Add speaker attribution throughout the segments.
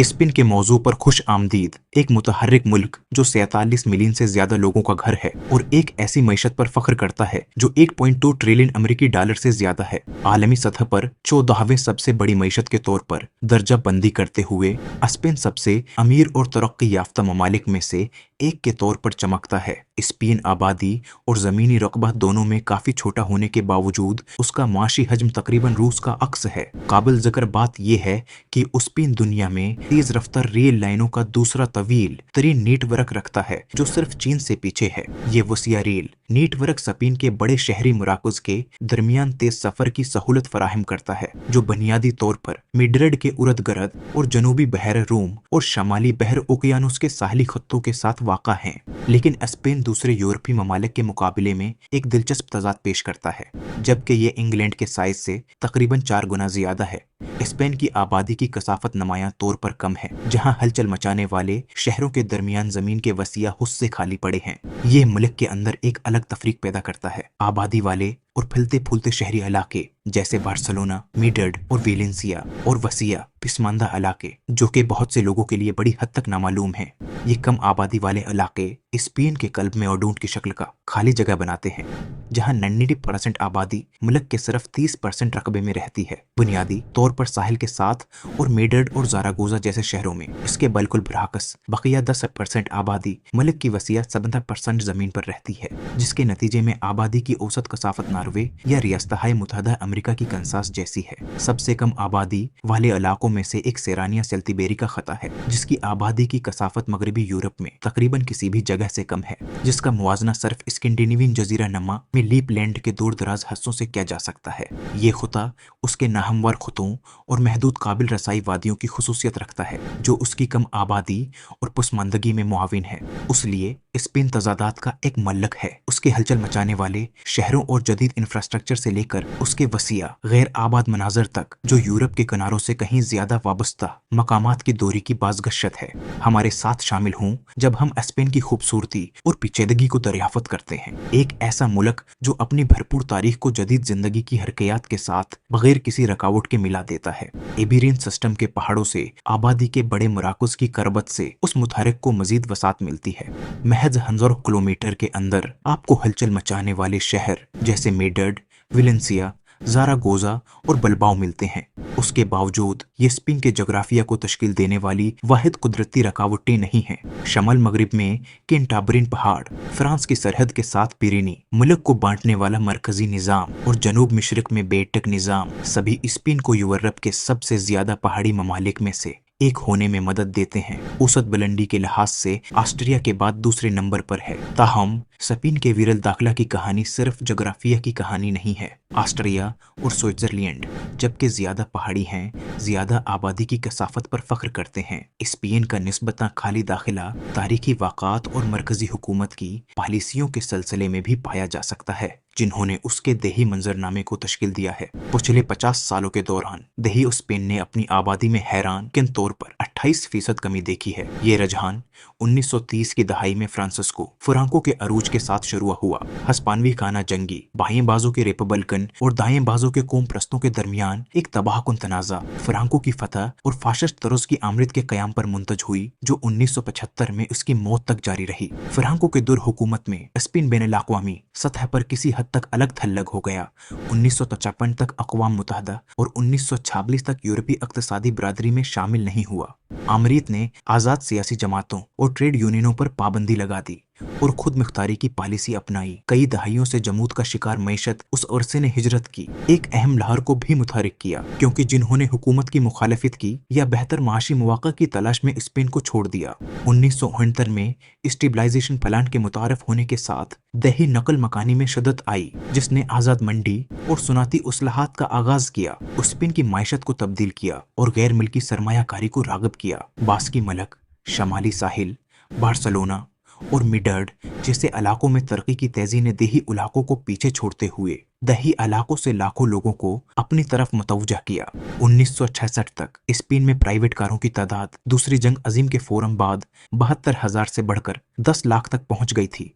Speaker 1: Spain के मौजू पर खुश आमदीद, एक मुतहर्रिक मुल्क जो 47 मिलियन से ज्यादा लोगों का घर है और एक ऐसी मईशत पर फख्र करता है जो 1.2 ट्रिलियन अमेरिकी डॉलर से ज्यादा है। आलमी सतह पर 14वें सबसे बड़ी मईशत के तौर पर दर्जा बंदी करते हुए स्पेन सबसे अमीर और तरक्की याफ्ता ममालिक में से एक के तौर पर चमकता है। स्पेन आबादी और जमीनी रकबा दोनों में काफी छोटा होने के बावजूद उसका माशी हजम तकरीबन रूस का अक्स है। काबिल जिक्र बात यह है कि स्पेन दुनिया में तेज रफ्तार रेल लाइनों का दूसरा तवील तरीन नेटवर्क रखता है जो सिर्फ चीन से पीछे है। ये वसिया रेल नेटवर्क स्पेन के बड़े शहरी मराकज के दरमियान तेज सफर की सहूलत फराहम करता है जो बुनियादी तौर पर मैड्रिड के उर्द गिर्द और जनूबी बहर रूम और शमाली बहर ओकियानूस के साहली खत्तों के साथ वाक़ा है। लेकिन स्पेन दूसरे यूरोपीय ममालिक के मुकाबले में एक दिलचस्प तजाद पेश करता है। जबकि ये इंग्लैंड के साइज से तकरीबन 4 गुना ज्यादा है, स्पेन की आबादी की कसाफत नुमायां तौर पर कम है, जहां हलचल मचाने वाले शहरों के दरमियान जमीन के वसिया हुस्से खाली पड़े हैं। ये मुल्क के अंदर एक अलग तफरीक पैदा करता है। आबादी वाले और फैलते फूलते शहरी इलाके जैसे बार्सिलोना, मैड्रिड और वेलेंसिया और वसिया पिसमानदा इलाके जो कि बहुत से लोगों के लिए बड़ी हद तक नामालूम हैं। ये कम आबादी वाले इलाके स्पेन के कल्ब में ओडूंट की शक्ल का खाली जगह बनाते हैं, जहां 99% आबादी मुल्क के सिर्फ 30% रकबे में रहती है। बुनियादी तौर पर साहिल के साथ और मैड्रिड और ज़ारागोजा जैसे शहरों में इसके बिल्कुल बरअक्स बकिया 10% आबादी मुल्क की वसिया 70% जमीन पर रहती है, जिसके नतीजे में आबादी की औसत कसाफत नॉर्वे या रियासत-ए मुत्तहदा अमेरिका की कंसास जैसी है। सबसे कम आबादी वाले इलाकों में से एक सेरानिया सेल्तिबेरी का खता है, जिसकी आबादी की कसाफत मगरबी यूरोप में तकरीबन किसी भी जगह से कम है, जिसका मुवाजना सिर्फ स्कैंडिनेवियन जजीरा नमा में लीपलैंड के दूर दराज हिस्सों से किया जा सकता है। ये खुता उसके नाहमवार खुतों और महदूद काबिल रसाई वादियों की खुसूसियत रखता है जो उसकी कम आबादी और पुसमंदगी में मुआविन है। उसलिए स्पेन तजादात का एक मल्लक है। उसके हलचल मचाने वाले शहरों और जदीद इंफ्रास्ट्रक्चर से लेकर उसके वसिया गैर आबाद मनाजर तक जो यूरोप के किनारों से कहीं ज्यादा वाबस्ता मकामात की दूरी की बाज़गश्त है। हमारे साथ शामिल हों जब हम स्पेन की खूबसूरती और पेचीदगी को दरियाफ्त करते हैं। एक ऐसा मुल्क जो अपनी भरपूर तारीख को जदीद जिंदगी की हरकयात के साथ बगैर किसी रुकावट के मिला देता है। इबेरियन सिस्टम के पहाड़ों से आबादी के बड़े मराकज की करबत से उस मुतहरिक को मजीद वसात मिलती है। महज 1000 किलोमीटर के अंदर आपको हलचल मचाने वाले शहर जैसे मैड्रिड, वेलेंसिया, ज़ारागोजा और बिलबाओ मिलते हैं। उसके बावजूद ये स्पेन के जोग्राफिया को तश्कील देने वाली वाहिद कुदरती रुकावटें नहीं हैं। शमल मगरिब में कैंटाब्रियन पहाड़, फ्रांस की सरहद के साथ पिरेनी, मुल्क को बांटने वाला मरकजी निज़ाम और जनूब मशरक में बेटक निज़ाम सभी स्पेन को यूरोप के सबसे ज्यादा पहाड़ी ममालिक में से एक होने में मदद देते हैं। औसत बुलंदी के लिहाज से ऑस्ट्रिया के बाद दूसरे नंबर पर है। ताहम स्पेन के विरल दाखिला की कहानी सिर्फ जोग्राफिया की कहानी नहीं है। ऑस्ट्रिया और स्विट्जरलैंड जबकि ज्यादा पहाड़ी हैं, ज्यादा आबादी की कसाफत पर फख्र करते हैं। स्पेन का निस्बता खाली दाखिला तारीखी वाक़ात और मरकजी हुकूमत की पॉलिसियों के सिलसिले में भी पाया जा सकता है, जिन्होंने उसके देही मंजरनामे को तश्कील दिया है। पिछले 50 सालों के दौरान देही स्पेन ने अपनी आबादी में हैरान किन तौर पर 28% कमी देखी है। ये रुझान 1930 की दहाई में फ्रांसिस्को फ्रांको के अरूज के साथ शुरू हुआ। हस्पानवी खाना जंगी बाएं बाजू के रिपब्लिकन और दाएं बाजू के कौम प्रस्तों के दरमियान एक तबाहकुन तनाज़ा फ्रांको की फतह और फाशिस्ट तर्ज की आमरीत के कयाम पर मुंतज हुई, जो 1975 में उसकी मौत तक जारी रही। फ्रांको के दुर हुकूमत में स्पेन बैनुल अक़वामी सतह पर किसी हद तक अलग थलग हो गया। 1953 तक अक़वाम मुत्तहदा और 1946 तक यूरोपीय इक़्तिसादी बिरादरी में शामिल नहीं हुआ। आमरीत ने आज़ाद सियासी जमातों और ट्रेड यूनियनों पर पाबंदी लगा दी और खुद मुख्तारी की पॉलिसी अपनाई। कई दहाइयों से जमूत का शिकार मईशत उस अरसे ने हिजरत की एक अहम लहर को भी मुतहरिक किया, क्योंकि जिन्होंने हुकूमत की मुखालफत की या बेहतर माशी मौक़ा की तलाश में स्पेन को छोड़ दिया। 1969 में स्टेबलाइजेशन प्लान के मुतारफ होने के साथ दही नकल मकानी में शिद्दत आई, जिसने आज़ाद मंडी और सुनाती उसलाहात का आगाज किया, स्पेन की माइशत को तब्दील किया और गैर मिल्की सरमायाकारी को राग़िब किया। बास्की मलक, शमाली साहिल, बार्सिलोना और मैड्रिड जैसे इलाकों में तरक्की की तेजी ने देही इलाकों को पीछे छोड़ते हुए दही इलाकों से लाखों लोगों को अपनी तरफ मुतवज्जा किया। 1966 तक स्पेन में प्राइवेट कारों की तादाद दूसरी जंग अजीम के फौरन बाद 72,000 से बढ़कर 10 लाख तक पहुंच गई थी।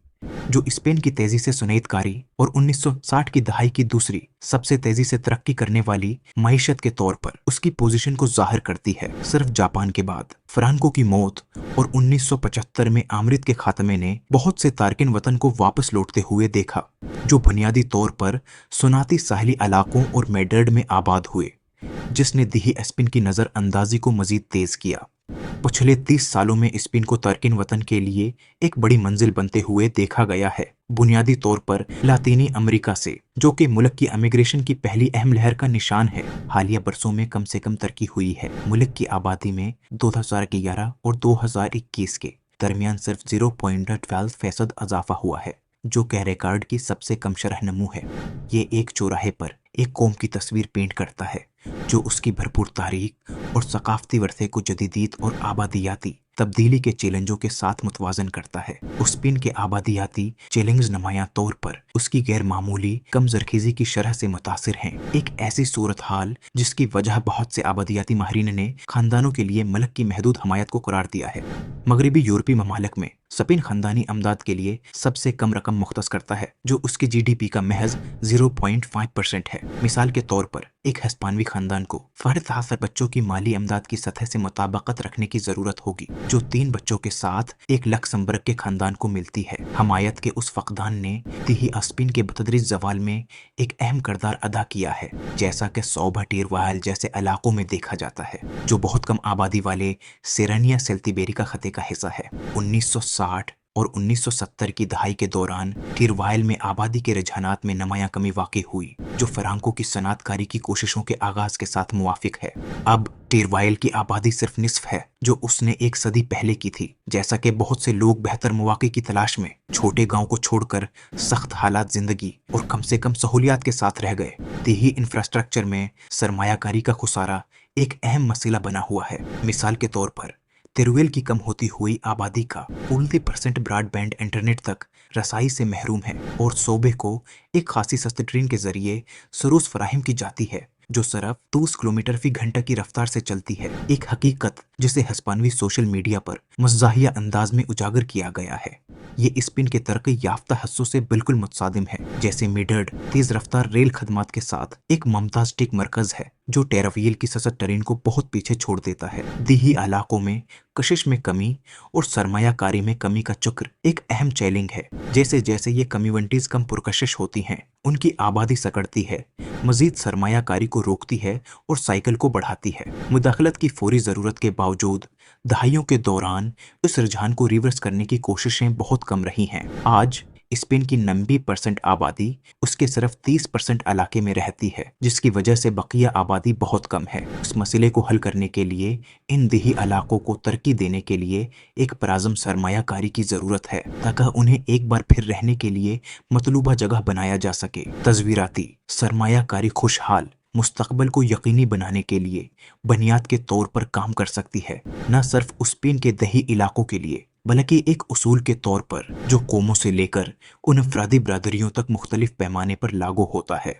Speaker 1: जो स्पेन की तेजी से सुनहरी और 1960 की दहाई की दूसरी सबसे तेजी से तरक्की करने वाली मईशत के तौर पर उसकी पोजीशन को जाहिर करती है। सिर्फ जापान के बाद फ्रांको की मौत और 1975 में आमृत के खात्मे ने बहुत से तारकिन वतन को वापस लौटते हुए देखा, जो बुनियादी तौर पर सुनाती साहली इलाकों और मेड्रिड में आबाद हुए, जिसने दीही स्पेन की नजर अंदाजी को मजीद तेज किया। पिछले 30 सालों में स्पेन को तारकिन वतन के लिए एक बड़ी मंजिल बनते हुए देखा गया है, बुनियादी तौर पर लातीनी अमेरिका से, जो कि मुल्क की इमिग्रेशन की पहली अहम लहर का निशान है। हालिया बरसों में कम से कम तरक्की हुई है। मुल्क की आबादी में 2011 और 2021 के दरमियान सिर्फ 0.12% इजाफा हुआ है, जो कि रिकॉर्ड की सबसे कम शरह नमू है। ये एक चौराहे पर एक कौम की तस्वीर पेंट करता है जो उसकी भरपूर तारीख और सकाफती वर्थे को जदीदियत और आबादियाती तब्दीली के चैलेंजों के साथ मुतवाजन करता है। स्पेन के आबादियाती चैलेंज नुमायां तौर पर उसकी गैर मामूली कम जरखेजी की शरह से मुतासिर हैं। एक ऐसी सूरत हाल जिसकी वजह बहुत से आबादियाती माहिरीन ने खानदानों के लिए मुल्क की महदूद हमायत को करार दिया है। मगरबी यूरोपीय ममालिक में स्पेन खानदानी अमदाद के लिए सबसे कम रकम मुख्तस करता है, जो उसकी GDP का महज 0.5% है। मिसाल के तौर पर एक हिस्पानवी खानदान को फर्द हासिल बच्चों की माली अमदाद की सतह से मुताबकत रखने की जरूरत होगी, जो 3 बच्चों के साथ एक लक्समबर्ग के खानदान को मिलती है। हमायत के उस फकदान ने दीही स्पेन के बतदरीज जवाल में एक अहम किरदार अदा किया है, जैसा कि सौबा टीरवायल जैसे इलाकों में देखा जाता है, जो बहुत कम आबादी वाले सेरेनिया सेल्तिबेरिका खते का हिस्सा है। 1960 और 1970 की दहाई के दौरान टीरवायल में आबादी के रुझानात में नमाया कमी वाक़ई हुई, जो फ्रांको की सनातकारी की कोशिशों के आगाज के साथ मुवाफिक है। अब टीरवायल की आबादी सिर्फ निस्फ है जो उसने एक सदी पहले की थी। जैसा कि बहुत से लोग बेहतर मौके की तलाश में छोटे गांव को छोड़कर सख्त हालात जिंदगी और कम से कम सहूलियात के साथ रह गए। दीही इंफ्रास्ट्रक्चर में सरमायाकारी का खुसारा एक अहम मसला बना हुआ है। मिसाल के तौर पर तेरुवेल की कम होती हुई आबादी का 40% ब्रॉडबैंड इंटरनेट तक रसाई से महरूम है और सूबे को एक खासी सस्ती ट्रेन के जरिए सरूस फराहम की जाती है, जो सिर्फ 30 किलोमीटर फी घंटा की रफ्तार से चलती है। एक हकीकत जिसे हिस्पानवी सोशल मीडिया पर मज़ाहिया अंदाज में उजागर किया गया है। ये स्पेन के तरक्की याफ्ता हिस्सों से बिल्कुल मुतसादिम है, जैसे मेड्रिड तेज रफ्तार रेल खदमात के साथ एक मुमताज टेक मरकज है, जो टेरावियल की ससत ट्रेन को बहुत पीछे छोड़ देता है। दीही इलाकों में कशिश में कमी और सरमायाकारी में कमी का चक्र एक अहम चैलेंज है। जैसे जैसे ये कम्युनिटीज कम पुरकशिश होती हैं, उनकी आबादी सकड़ती है, मजीद सरमायाकारी को रोकती है और साइकिल को बढ़ाती है। मुदाखलत की फौरी ज़रूरत के बावजूद दहाइयों के दौरान इस रुझान को रिवर्स करने की कोशिशें बहुत कम रही हैं। आज स्पेन की 90% आबादी उसके सिर्फ 30% इलाके में रहती है, जिसकी वजह से बकिया आबादी बहुत कम है। इस मसले को हल करने के लिए इन दीही इलाकों को तरक्की देने के लिए एक पराज़म सरमायाकारी की ज़रूरत है, ताकि उन्हें एक बार फिर रहने के लिए मतलूबा जगह बनाया जा सके। तज़वीराती सरमायाकारी खुशहाल मुस्तकबल को यकीनी बनाने के लिए बुनियाद के तौर पर काम कर सकती है, न सिर्फ स्पेन के दही इलाकों के लिए, बल्कि एक उसूल के तौर पर जो कौमों से लेकर उन अफरादी बरादरियों तक मुख्तलिफ पैमाने पर लागू होता है।